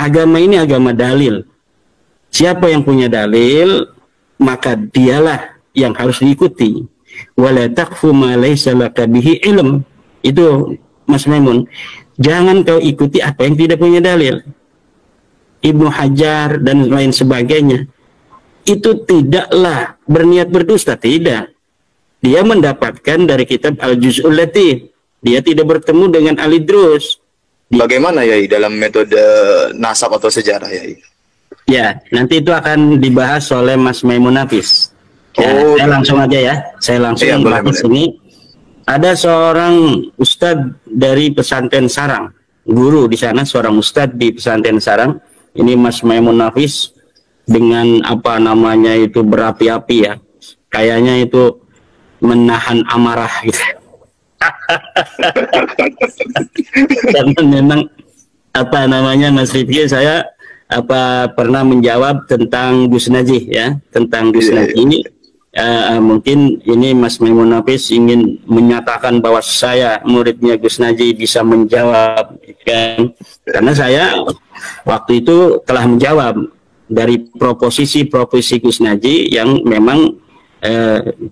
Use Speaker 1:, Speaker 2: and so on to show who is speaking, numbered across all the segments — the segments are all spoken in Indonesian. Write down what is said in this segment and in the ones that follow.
Speaker 1: agama ini agama dalil. Siapa yang punya dalil, maka dialah yang harus diikuti. Wala taqfu ma laysa laka bihi ilm. Itu Mas Maimun. Jangan kau ikuti apa yang tidak punya dalil. Ibnu Hajar dan lain sebagainya itu tidaklah berniat berdusta, tidak. Dia mendapatkan dari kitab Al-Juz'ul Latif. Dia tidak bertemu dengan Al-Idrus.
Speaker 2: Bagaimana Yai dalam metode nasab atau sejarah Yai?
Speaker 1: Ya, nanti itu akan dibahas oleh Mas Maimun Nafis. Ya, saya langsung aja ya. Saya langsung bahas ini. Ada seorang ustadz dari pesantren Sarang, guru di sana, seorang ustadz di pesantren Sarang. Ini Mas Maimun Nafis dengan apa namanya itu berapi-api ya. Kayaknya itu menahan amarah gitu. Karena memang apa namanya Mas Rifki, saya pernah menjawab tentang Gus Najih ya, tentang Gus Najih ini. Mungkin ini Mas Maimun Nafis ingin menyatakan bahwa saya muridnya Gus Najih bisa menjawab kan? Karena saya waktu itu telah menjawab dari proposisi Gus Najih yang memang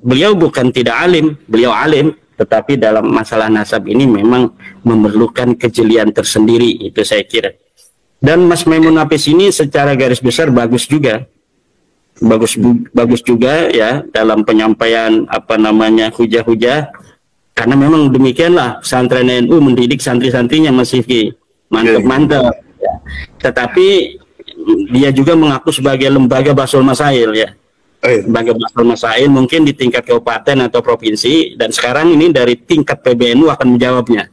Speaker 1: beliau bukan tidak alim, beliau alim, tetapi dalam masalah nasab ini memang memerlukan kejelian tersendiri, itu saya kira. Dan Mas Maimun Nafis ini secara garis besar bagus juga, bagus juga ya dalam penyampaian apa namanya hujah-hujah, karena memang demikianlah pesantren NU mendidik santri-santrinya Mas Rifki, mantap. Ya. Tetapi dia juga mengaku sebagai lembaga Bahsul Masail ya. Lembaga Bahsul Masail mungkin di tingkat kabupaten atau provinsi, dan sekarang ini dari tingkat PBNU akan menjawabnya.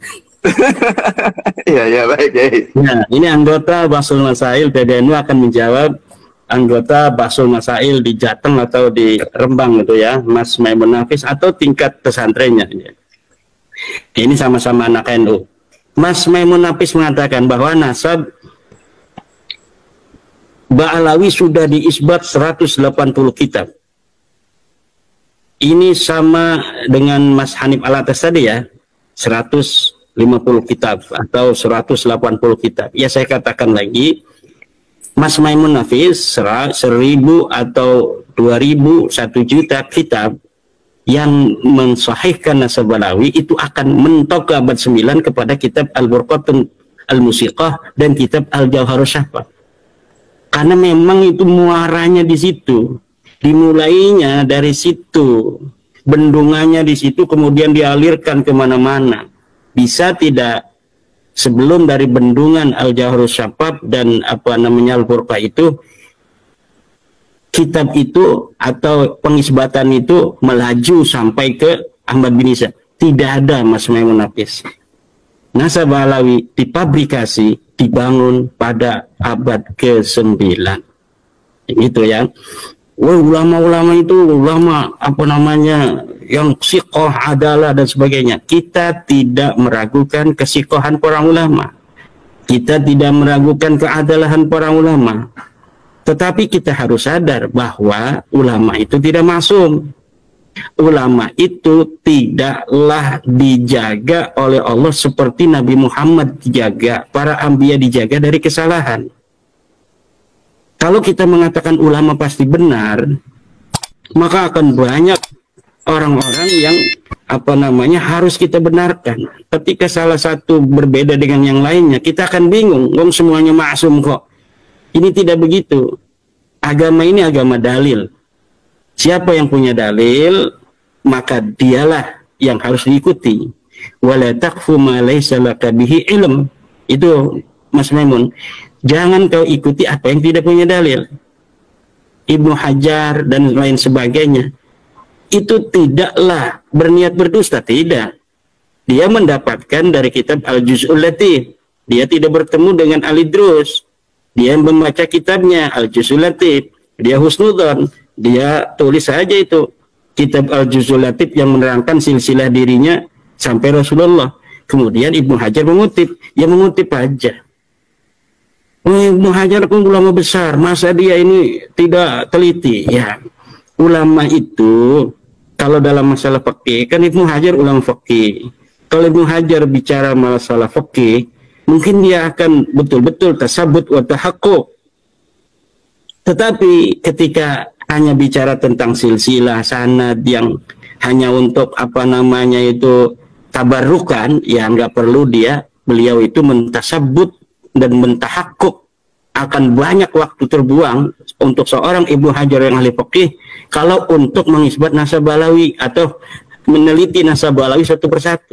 Speaker 2: Iya baik ya.
Speaker 1: Nah, ini anggota Bahsul Masail PBNU akan menjawab anggota Bahsul Masail di Jateng atau di Rembang gitu ya, Mas Maimun Nafis, atau tingkat pesantrennya. Ini sama-sama anak NU. Mas Maimun Nafis mengatakan bahwa nasab Ba'alawi sudah diisbat 180 kitab. Ini sama dengan Mas Hanif Alatas tadi ya, 150 kitab atau 180 kitab. Ya saya katakan lagi, Mas Maimun Nafis 1000 atau 2000, 1 juta kitab yang mensahihkan nasab Ba'alawi itu akan mentok ke abad 9 kepada kitab Al-Burqatun Al-Musiqah dan kitab Al-Jawharus Syafah. Karena memang itu muaranya di situ, dimulainya dari situ, bendungannya di situ, kemudian dialirkan kemana-mana. Bisa tidak sebelum dari bendungan Al-Jawharus Syafaf dan apa namanya Al-Furqah itu, kitab itu atau pengisbatan itu melaju sampai ke Ahmad bin Isa? Tidak ada Mas Maimun Nafis. Nasab Ba'alawi dipabrikasi, dibangun pada abad ke-9. Itu ya. Ulama-ulama itu ulama apa namanya yang siqoh, adalah dan sebagainya. Kita tidak meragukan kesiqohan para ulama. Kita tidak meragukan keadalahan para ulama. Tetapi kita harus sadar bahwa ulama itu tidak maksum. Ulama itu tidaklah dijaga oleh Allah seperti Nabi Muhammad dijaga, para anbiya dijaga dari kesalahan. Kalau kita mengatakan ulama pasti benar, maka akan banyak orang-orang yang apa namanya harus kita benarkan. Ketika salah satu berbeda dengan yang lainnya, kita akan bingung. Wong semuanya maksum kok. Ini tidak begitu. Agama ini agama dalil. Siapa yang punya dalil, maka dialah yang harus diikuti. Wala taqfu ma laysa laka bihi ilm. Itu Mas Maimun. Jangan kau ikuti apa yang tidak punya dalil. Ibnu Hajar dan lain sebagainya itu tidaklah berniat berdusta, tidak. Dia mendapatkan dari kitab Al-Juz'ul Latif. Dia tidak bertemu dengan Al-Idrus. Dia membaca kitabnya Al-Juz'ul Latif. Dia husnudzon. Dia tulis saja itu kitab Al-Juz'ul Latif yang menerangkan silsilah dirinya sampai Rasulullah. Kemudian Ibnu Hajar mengutip, ya mengutip aja. Ibnu Hajar pun ulama besar, masa dia ini tidak teliti? Ya, ulama itu kalau dalam masalah fikih kan Ibnu Hajar ulama fikih. Kalau Ibnu Hajar bicara masalah fikih, mungkin dia akan betul-betul tasabut wa tahaqquk. Tetapi ketika hanya bicara tentang silsilah sanad yang hanya untuk apa namanya itu tabarukan, ya nggak perlu beliau itu mentasabut dan mentahakkuk. Akan banyak waktu terbuang untuk seorang Ibnu Hajar yang ahli fikih kalau untuk mengisbat nasab balawi atau meneliti nasab balawi satu persatu.